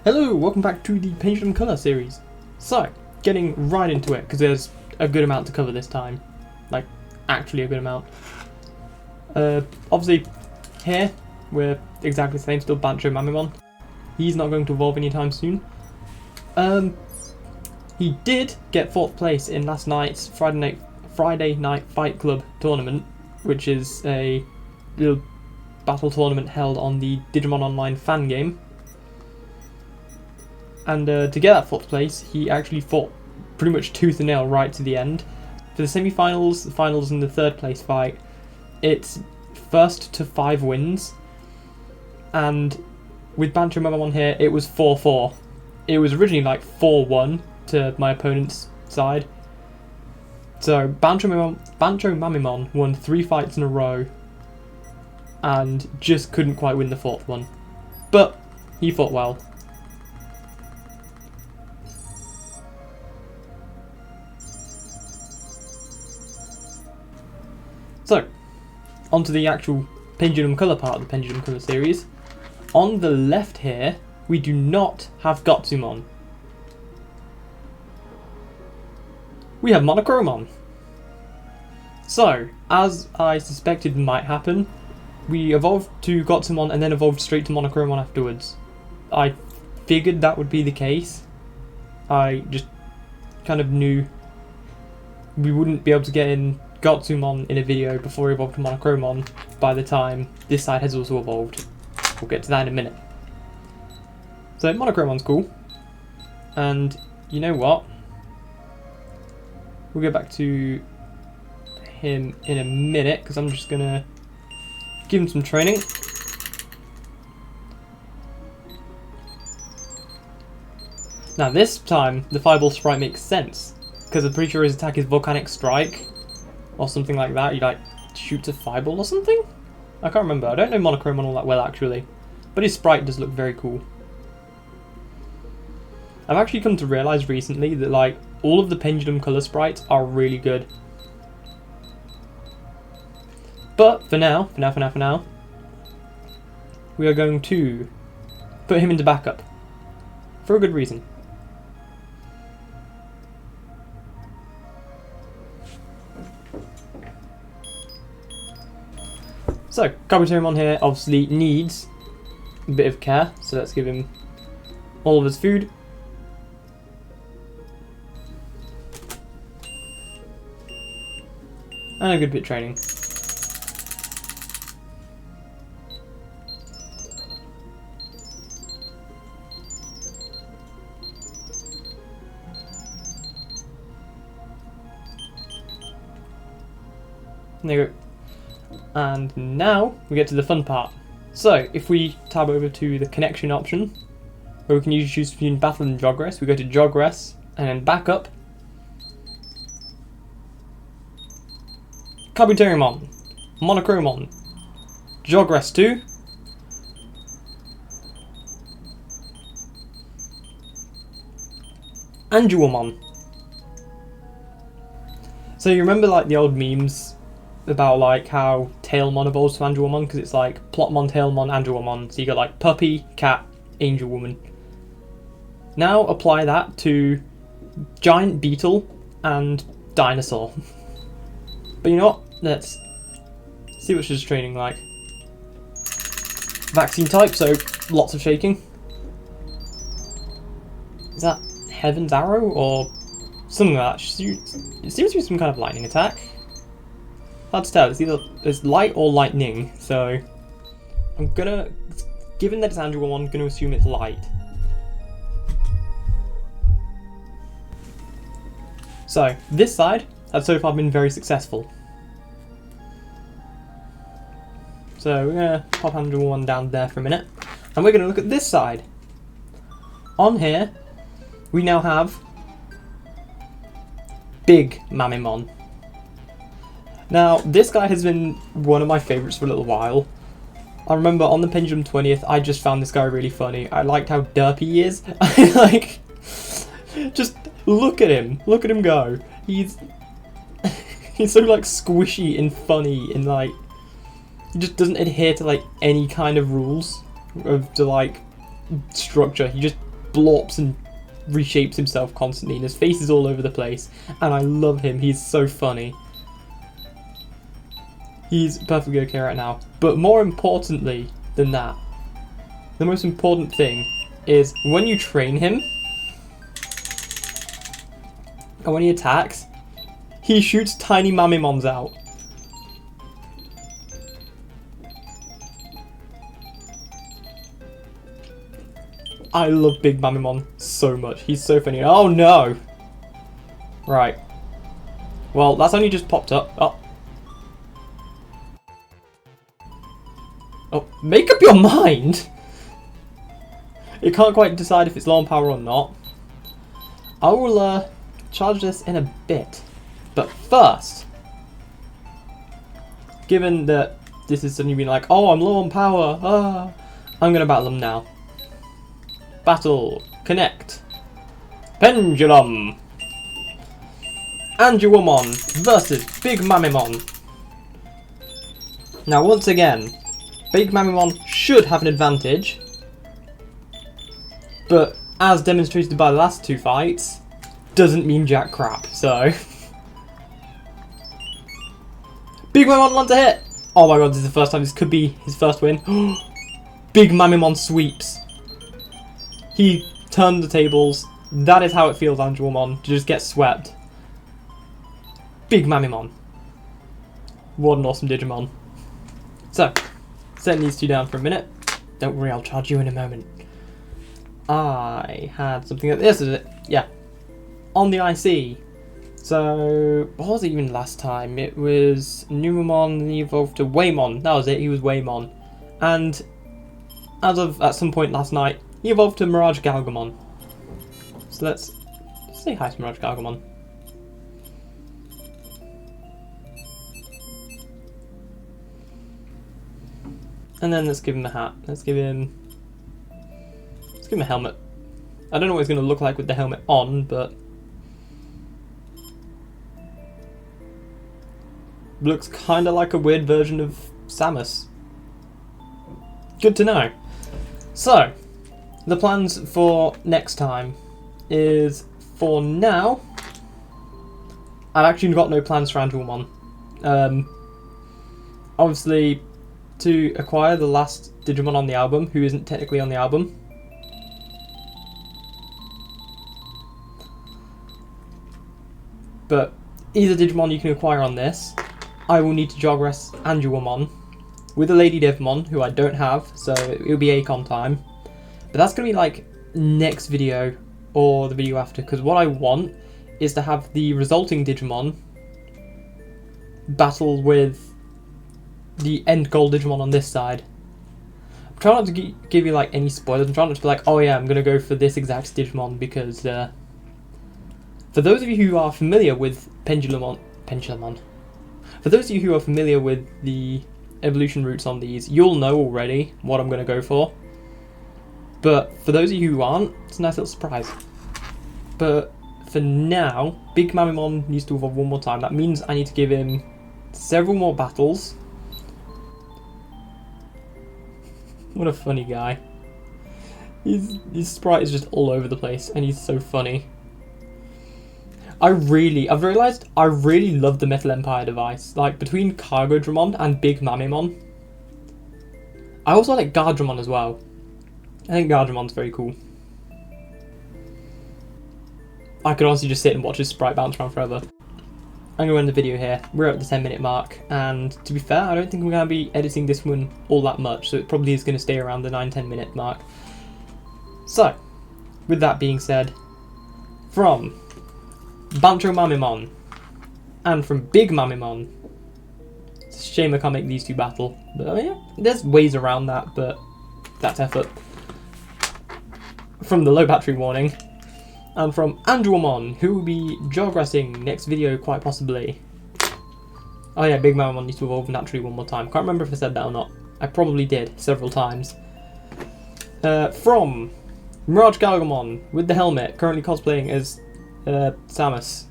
Hello, welcome back to the Pendulum Color series. So, getting right into it, because there's a good amount to cover this time. Like, actually a good amount. Obviously, here, we're exactly the same, still BanchoMamemon. He's not going to evolve anytime soon. He did get 4th place in last night's Friday Night Fight Club tournament, which is a little battle tournament held on the Digimon Online fan game. And to get that 4th place, he actually fought pretty much tooth and nail right to the end. For the semi-finals, the finals, and the 3rd place fight, it's 1st to 5 wins. And with BanchoMamemon here, it was 4-4. It was originally like 4-1 to my opponent's side. So BanchoMamemon won 3 fights in a row and just couldn't quite win the 4th one. But he fought well. So, onto the actual Pendulum Color part of the Pendulum Color series. On the left here, we do not have Gotsumon. We have Monochromon. So, as I suspected might happen, we evolved to Gotsumon and then evolved straight to Monochromon afterwards. I figured that would be the case. I just kind of knew we wouldn't be able to get in Gotsumon in a video before we evolved to Monochromon by the time this side has also evolved. We'll get to that in a minute. So Monochromon's cool. And you know what? We'll get back to him in a minute because I'm just gonna give him some training. Now this time the Fireball Sprite makes sense because I'm pretty sure his attack is Volcanic Strike or something like that. He like shoots a fireball or something? I can't remember. I don't know Monochromon all that well actually. But his sprite does look very cool. I've actually come to realise recently that like all of the Pendulum Color sprites are really good. But for now, we are going to put him into backup. For a good reason. So, Kabuterimon here obviously needs a bit of care, so let's give him all of his food. And a good bit of training. There you go. And now we get to the fun part. So if we tab over to the connection option, where we can usually choose between battle and jogress, we go to jogress and then backup. Kabuterimon, Monochromon, jogress 2, Anduamon. So you remember like the old memes about like how Tailmon evolves to Anduamon because it's like Plotmon, Tailmon, Anduamon. So you got like puppy, cat, angel woman. Now apply that to giant beetle and dinosaur. But you know what? Let's see what she's training like. Vaccine type, so lots of shaking. Is that Heaven's Arrow or something like that? It seems to be some kind of lightning attack. Hard to tell, it's light or lightning, so I'm gonna, given that it's Anduamon, I'm gonna assume it's light. So, this side has so far been very successful. So we're gonna pop Anduamon down there for a minute, and we're gonna look at this side. On here, we now have Big Mamemon. Now, this guy has been one of my favourites for a little while. I remember on the Pendulum 20th, I just found this guy really funny. I liked how derpy he is. Like, just look at him go. He's so like squishy and funny and like, he just doesn't adhere to like any kind of rules of the like structure. He just blorps and reshapes himself constantly, and his face is all over the place, and I love him. He's so funny. He's perfectly okay right now. But more importantly than that, the most important thing is when you train him, and when he attacks, he shoots tiny Mamemons out. I love Big Mamemon so much. He's so funny. Oh no! Right. Well, that's only just popped up. Oh. Oh, make up your mind! You can't quite decide if it's low on power or not. I will charge this in a bit. But first, given that this is suddenly being like, oh, I'm low on power, I'm going to battle them now. Battle, connect, Pendulum, BanchoMamemon versus Big Mamemon. Now once again, Big Mamemon should have an advantage, but as demonstrated by the last two fights, doesn't mean jack crap, so... Big Mamemon lands a hit! Oh my god, this is the first time this could be his first win. Big Mamemon sweeps. He turned the tables. That is how it feels, BanchoMamemon, to just get swept. Big Mamemon. What an awesome Digimon. So, setting these two down for a minute. Don't worry, I'll charge you in a moment. I had something like this, is it? Yeah. On the IC. So, what was it even last time? It was Numemon, and he evolved to Waymon. That was it, he was Waymon. And as of at some point last night, he evolved to Mirage Galgamon. So let's say hi to Mirage Galgamon. And then let's give him a hat. Let's give him a helmet. I don't know what he's going to look like with the helmet on, but looks kind of like a weird version of Samus. Good to know. So, the plans for next time is, for now, I've actually got no plans for BanchoMamemon. Obviously, to acquire the last Digimon on the album, who isn't technically on the album. But either Digimon you can acquire on this, I will need to jogress BanchoMamemon with a Lady Devmon, who I don't have, so it'll be Acon time. But that's going to be like next video or the video after, because what I want is to have the resulting Digimon battle with the end goal Digimon on this side. I'm trying not to give you like any spoilers. I'm trying not to be like, oh yeah, I'm going to go for this exact Digimon, because for those of you who are familiar with Pendulumon, for those of you who are familiar with the evolution routes on these, you'll know already what I'm going to go for. But for those of you who aren't, it's a nice little surprise. But for now, Big Mamemon needs to evolve one more time. That means I need to give him several more battles. What a funny guy. His sprite is just all over the place, and he's so funny. I've realised I really love the Metal Empire device. Like, between Cargo Dramon and Big Mamemon. I also like Gardramon as well. I think Gardramon's very cool. I could honestly just sit and watch his sprite bounce around forever. I'm going to end the video here. We're at the 10-minute mark, and to be fair, I don't think we're going to be editing this one all that much, so it probably is going to stay around the 9-10 minute mark. So, with that being said, from BanchoMamemon and from Big Mamemon, it's a shame I can't make these two battle, but yeah, there's ways around that, but that's effort. From the low battery warning, and from BanchoMamemon, who will be jogressing next video quite possibly. Oh yeah, Big Mamemon needs to evolve naturally one more time. Can't remember if I said that or not. I probably did several times. From Mirage Galgamon with the helmet, currently cosplaying as Samus.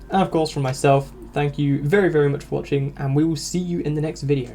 And of course from myself, thank you very, very much for watching, and we will see you in the next video.